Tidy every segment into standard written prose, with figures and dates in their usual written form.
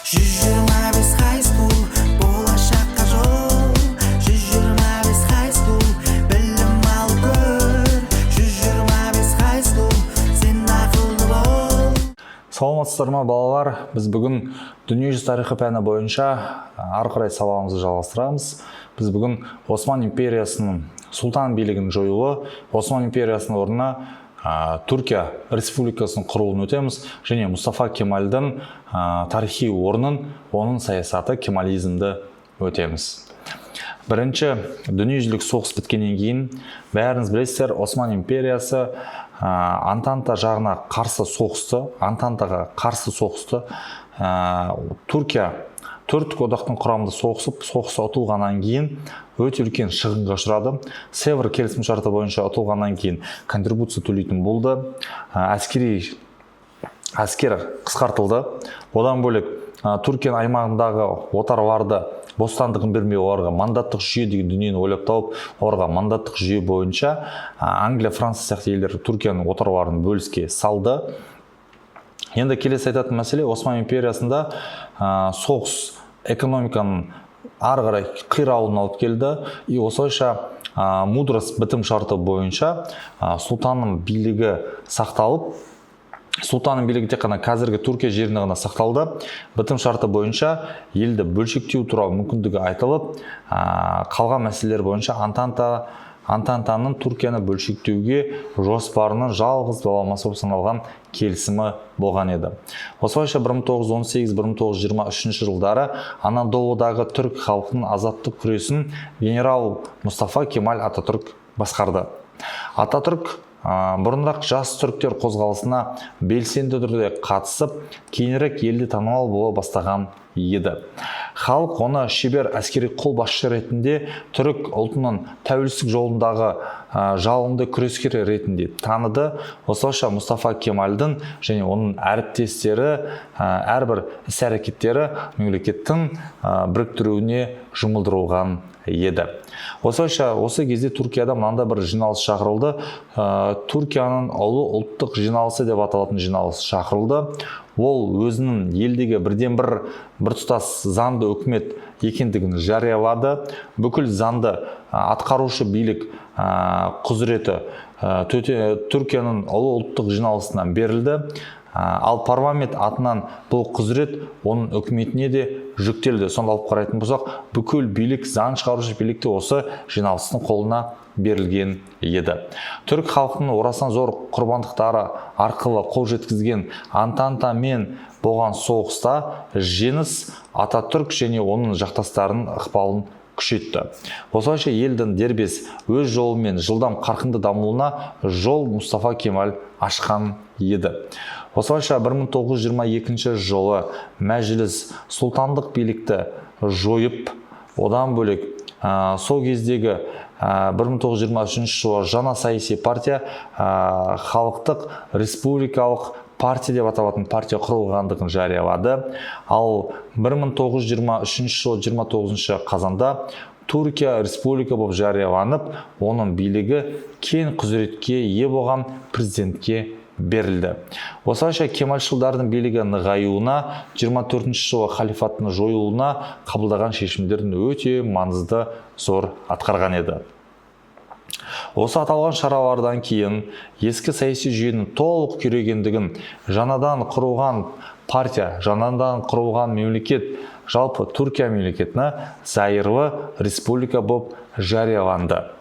125 high school, болашаққа жол. 125 high school, білім ал көр. 125 high school, сен ақылды бол. Саламатсыздар ма балалар, біз бүгін дүниежүзі тарихы пәні бойынша ары қарай сабағымызды жалғастырамыз. Біз бүгін Осман империясының сұлтан билігінің жойылуы, Осман империясының орнына Түркия республикасының құрылуын өтеміз, және Мұстафа Кемалдің тарихи орнын, оның саясаты кемализмді өтеміз. Бірінші дүниежүзілік соғыс біткеннен кейін, бәріңіз білесіздер, Осман империясы Антанта жағына қарсы соғысты, Антантаға қарсы соғысты. Түркия төрттік одақтың құрамында соғыс ұтылғаннан кейін өте үлкен шығынға ұшырады. Севр келісімшарты бойынша ұтылғаннан кейін контрибуция төлейтін болды. Әскер қысқартылды. Одан бөлек Түркияның аймағындағы отарларды бостандығын бермей, оларға мандаттық жүйе деген дүниені ойлап тауып, оларға мандаттық жүйе бойынша Англия, Франция сияқты елдер Түркияның отарларын бөліске салды. Енді келесі айтатын мәселе, Осман империясында соғыс экономиканың ары қарай қирауына алып келді. И осылайша мудрость бітім шарты бойынша сұлтанның билігі сақталып, сұлтанның билігі тек қана қазіргі Түркия жерінде ғана сақталды. Бітім шарты бойынша елді бөлшектеу туралы мүмкіндігі айтылып, қалған мәселелер бойынша Антантаның Түркияны бөлшектеуге жоспарының жалғыз баламасы болып саналған келісімі болған еді. Осылайша 1918-1923 жылдары Анадолудағы түрік халқының азаттық күресін генерал Мұстафа Кемаль Ататүрк басқарды. Ататүрк бұрынырақ жас түріктер қозғалысына белсенді түрде қатысып, кейінірек елде танымал бола бастаған еді. Халық оны шебер әскери қолбасшы ретінде түрік ұлтының тәуелсіздік жолындағы жалынды күрескер ретінде таныды. Осылайша Мұстафа Кемальдің және оның әріптестері әрбір іс-әрекеттері мемлекеттің біріктіруіне жұмылдырылған еді. Осылайша осы кезде Түркияда мынандай бір жиналыс шақырылды. Түркияның ұлы ұлттық жиналысы деп аталатын жиналыс шақырылды. Ол өзінің елдегі біртұтас заңды үкімет екендігін жариялады. Бүкіл заңды атқарушы билік құзыреті Түркияның ұлы ұлттық жиналысынан берілді. Ал парламент атынан бұл құзырет оның үкіметіне де жүктелді. Сонда алып қарайтын болсақ, бүкіл билік, заң шығарушы билікті осы жиналыстың қолына берілген еді. Түрік халқының орасан зор құрбандықтары арқылы қол жеткізген Антантамен болған соғыста жеңіс Ататүрк және оның жақтастарының ықпалын күшейтті. Осылайша елдің дербес өз жолымен жылдам қарқынды дамуына жол Мұстафа Кемаль ашқан еді. Осылайша 1922 жылы мәжіліс сұлтандық билікті жойып, одан бөлек сол кездегі 1923 жылы жаңа саяси партия халықтық республикалық партия деп аталатын партия құрылғандығын жариялады. Ал 1923 жылы 29 қазанда Түркия республика болып жарияланып, оның билігі кең құзыретке ие болған президентке берілді. Осылайша кемалшылдардың билігі нығаюына, 24 жылы халифаттың жойылуына қабылдаған шешімдердің өте маңызды зор атқарған еді. Осы аталған шаралардан кейін ескі саяси жүйенің толық күйрегендігін, жаңадан құрылған партия, жаңадан құрылған мемлекет, жалпы Түркия мемлекетіне зайырлы республика болып жарияланды.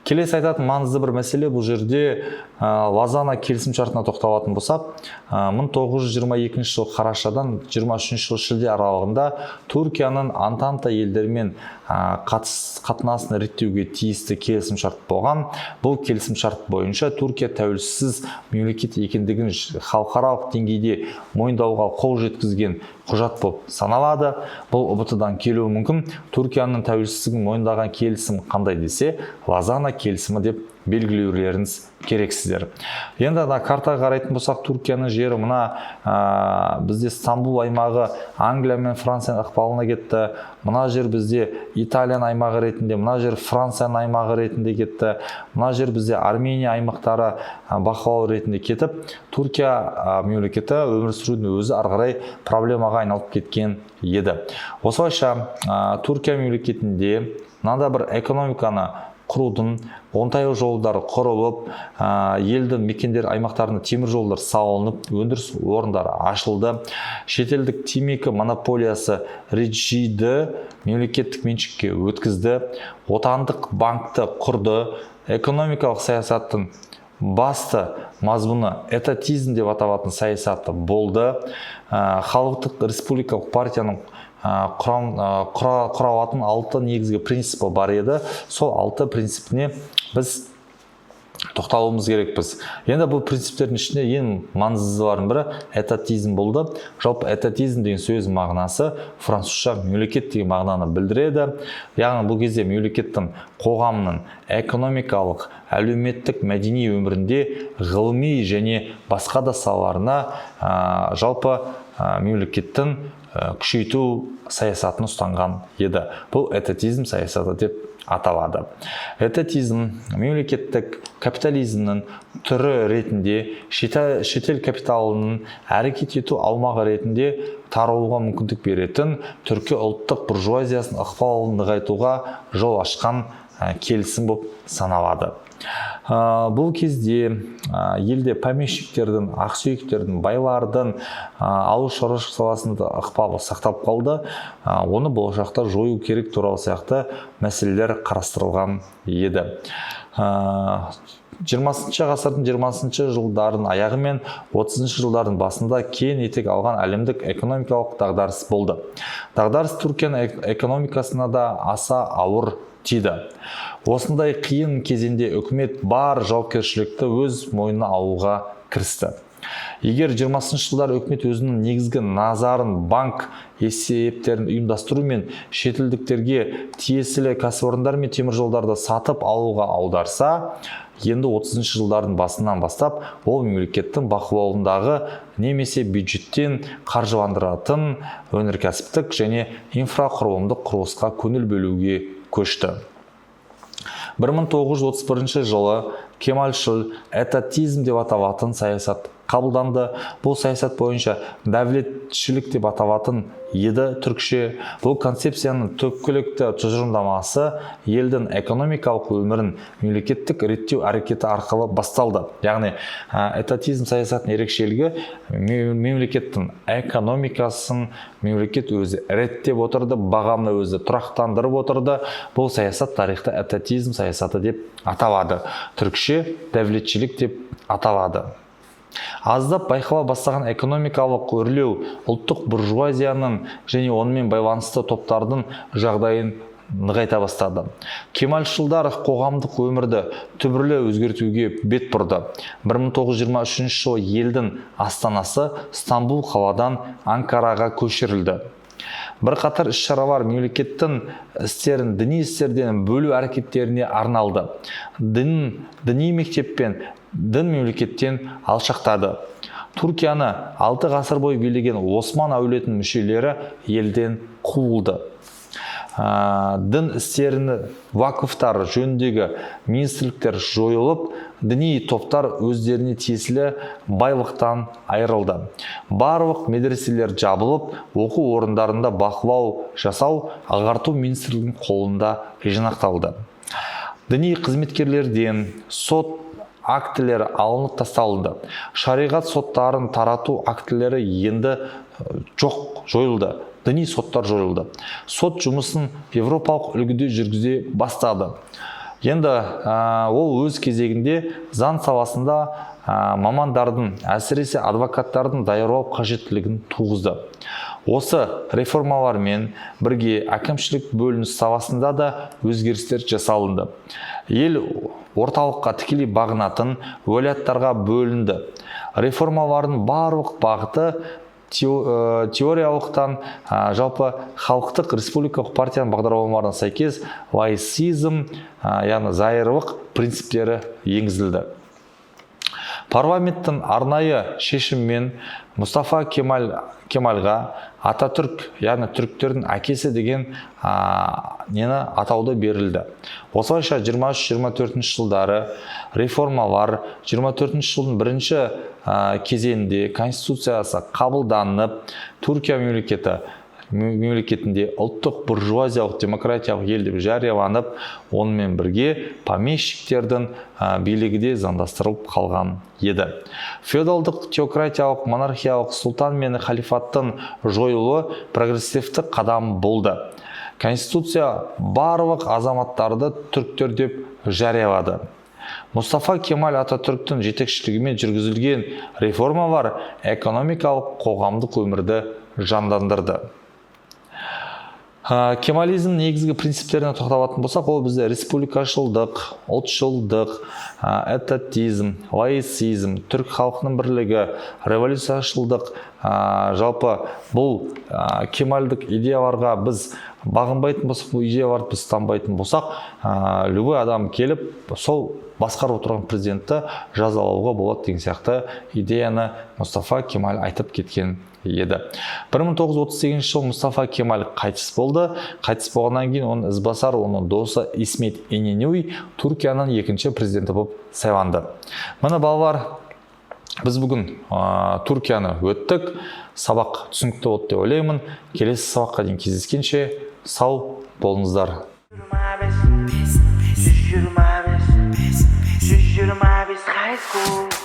Келесі айтатын маңызды бір мәселе, бұл жерде Лозанна келісімшартына тоқталатын болсақ, 1922 жыл қарашадан 23 жыл шілде аралығында Түркияның Антанта елдерімен қатынасын реттеуге тиісті келісімшарт болған. Бұл келісімшарт бойынша Түркия тәуелсіз мемлекет екендігін халықаралық деңгейде мойындауға қол жеткізген құжат болып саналады. Бұл ұбт-дан келуі мүмкін. Түркияның тәуелсіздігін мойындаған келісім қандай десе, Лозанна келісімі деп белгілеулеріңіз керексіздер. Енді картаға қарайтын болсақ, Түркияның жері мына бізде Стамбул аймағы Англия мен Францияның ықпалына кетті. Мына жер бізде Италияның аймағы ретінде, мына жер Францияның аймағы ретінде кетті. Мына жер бізде Армения аймақтары бақылау ретінде кетіп, Түркия мемлекеті өмір сүрудің өзі ары қарай проблемаға айналып кеткен еді. Осылайша Түркия мемлекетінде мынандай бір экономиканы құрудың оңтайлы жолдары құрылып, елді мекендер аймақтарында темір жолдар салынып, өндіріс орындары ашылды. Шетелдік темекі монополиясы режимді мемлекеттік меншікке өткізді. Отандық банкты құрды. Экономикалық саясаттың басты мазмұны этатизм деп аталатын саясаты болды. Халықтық республикалық партияның құралатын 6 негізгі принципі бар еді. Сол 6 принципіне біз тоқталуымыз керекпіз. Енді бұл принциптердің ішінде ең маңыздылардың бірі этатизм болды. Жалпы этатизм деген сөз мағынасы французша мемлекет деген мағынаны білдіреді. Яғни бұл кезде мемлекеттің қоғамның экономикалық, әлеуметтік, мәдени өмірінде ғылыми және басқа да салаларына жалпы мемлекеттің күшейту саясатын ұстанған еді. Бұл этатизм саясаты деп аталады. Этатизм мемлекеттік капитализмнің түрі ретінде шетел капиталының әрекет ету аумағы ретінде таралуға мүмкіндік беретін түркі ұлттық буржуазиясының ықпалын нығайтуға жол ашқан келісім болып саналады. Бұл кезде елде помещиктердің, ақсүйектердің, байлардың ауыл шаруашылық саласында ықпалы сақтап қалды. Оны болашақта жою керек туралы сияқты мәселелер қарастырылған еді. 20 ғасырдың 20 жылдардың аяғы мен 30 жылдардың басында кең етек алған әлемдік экономикалық дағдарыс болды. Дағдарыс Түркияның экономикасына да аса ауыр тиді. Осындай қиын кезеңде үкімет бар жауапкершілікті өз мойнына алуға кірісті. Егер 20 жылдар үкімет өзінің негізгі назарын банк есептерін ұйымдастыру мен шетелдіктерге тиесілі кәсіпорындар мен темір жолдарды сатып алуға аударса, енді 30 жылдардың басынан бастап ол мемлекеттің бақылауындағы немесе бюджеттен қаржыландыратын өнеркәсіптік және инфрақұрылымдық құрылысқа көңіл бөлуге көшті. 1931 жылы Кемалшыл этатизм деп аталатын саясат қабылданды. Бұл саясат бойынша дәулетшілік деп аталатын еді түркше. Бұл концепцияның түпкілікті тұжырымдамасы елдің экономикалық өмірін мемлекеттік реттеу әрекеті арқылы басталды. Яғни этатизм саясатының ерекшелігі мемлекеттің экономикасын мемлекет өзі реттеп отырды, бағамды өзі тұрақтандырып отырды. Бұл саясат тарихта этатизм саясаты деп аталады. Түркше дәулетшілік деп аталады. Аздап байқала бастаған экономикалық өрлеу ұлттық буржуазияның және онымен байланысты топтардың жағдайын нығайта бастады. Кемалшылдар қоғамдық өмірді түбірлі өзгертуге бет бұрды. 1923 жылы елдің астанасы Стамбул қаладан Анкараға көшірілді. Бірқатар іс-шаралар мемлекеттің істерін діни істерден бөлу әрекеттеріне арналды. Діни мектеп пен дін мемлекеттен алшақтады. Түркияны 6 ғасыр бойы билеген Осман әулетінің мүшелері елден қуылды. Дін істеріні вакыфтар жөніндегі министрліктер жойылып, діни топтар өздеріне тиесілі байлықтан айырылды. Барлық медреселер жабылып, оқу орындарында бақылау жасау ағарту министрлігінің қолында жинақталды. Діни қызметкерлерден сот актілері алынып тасталды. Шариғат соттарын тарату актілері енді жойылды. Діни соттар жойылды. Сот жұмысын европалық үлгіде жүргізе бастады. Енді ол өз кезегінде заң саласында мамандардың, әсіресе адвокаттардың даярлау қажеттілігін туғызды. Осы реформалармен бірге әкімшілік бөлініс саласында да өзгерістер жасалынды. Ел орталыққа тікелей бағынатын уәлаяттарға бөлінді. Реформалардың барлық бағыты теориялықтан жалпы халықтық республикалық партияның бағдарламаларына сәйкес лаицизм, яғни зайырлық принциптері енгізілді. Парламенттің арнайы шешіммен Мұстафа Кемалға Ататүрк, яғни түріктердің әкесі деген атауды берілді. Осылайша 23-24 жылдары реформалар 24 жылдың бірінші кезеңінде конституциясы қабылданып, Түркия мемлекетінде ұлттық буржуазиялық демократиялық ел деп жарияланып, онымен бірге помещиктердің билігі де заңдастырылып қалған еді. Феодалдық теократиялық монархиялық сұлтан мен халифаттың жойылуы прогрессивті қадам болды. Конституция барлық азаматтарды түріктер деп жариялады. Мұстафа Кемал Ататүрктің жетекшілігімен жүргізілген реформалар экономикалық қоғамдық өмірді жандандырды. Кемализм негізгі принциптеріне тоқталатын болсақ, ол бізде республикашылдық, ұлтшылдық, этатизм, лаицизм, түрік халқының бірлігі, революцияшылдық, жалпы бұл кемалдық идеяларға біз бағынбайтын болсақ, бұл идеяларды біз танбайтын болсақ, любой адам келіп, сол басқарып отырған президентті жазалауға болады деген сияқты идеяны Мұстафа Кемал айтып кеткен еді. 1938 жыл Мұстафа Кемал қайтыс болды. Қайтыс болғаннан кейін оның ізбасар, оның досы Исмет Иненюй Түркияның екінші президенті болып сайланды. Міне балалар, біз бүгін Түркияны өттік. Сабақ түсінікті болды деп ойлаймын. Келесі сабаққа дейін кездескенше сау болыңыздар. 25 high school.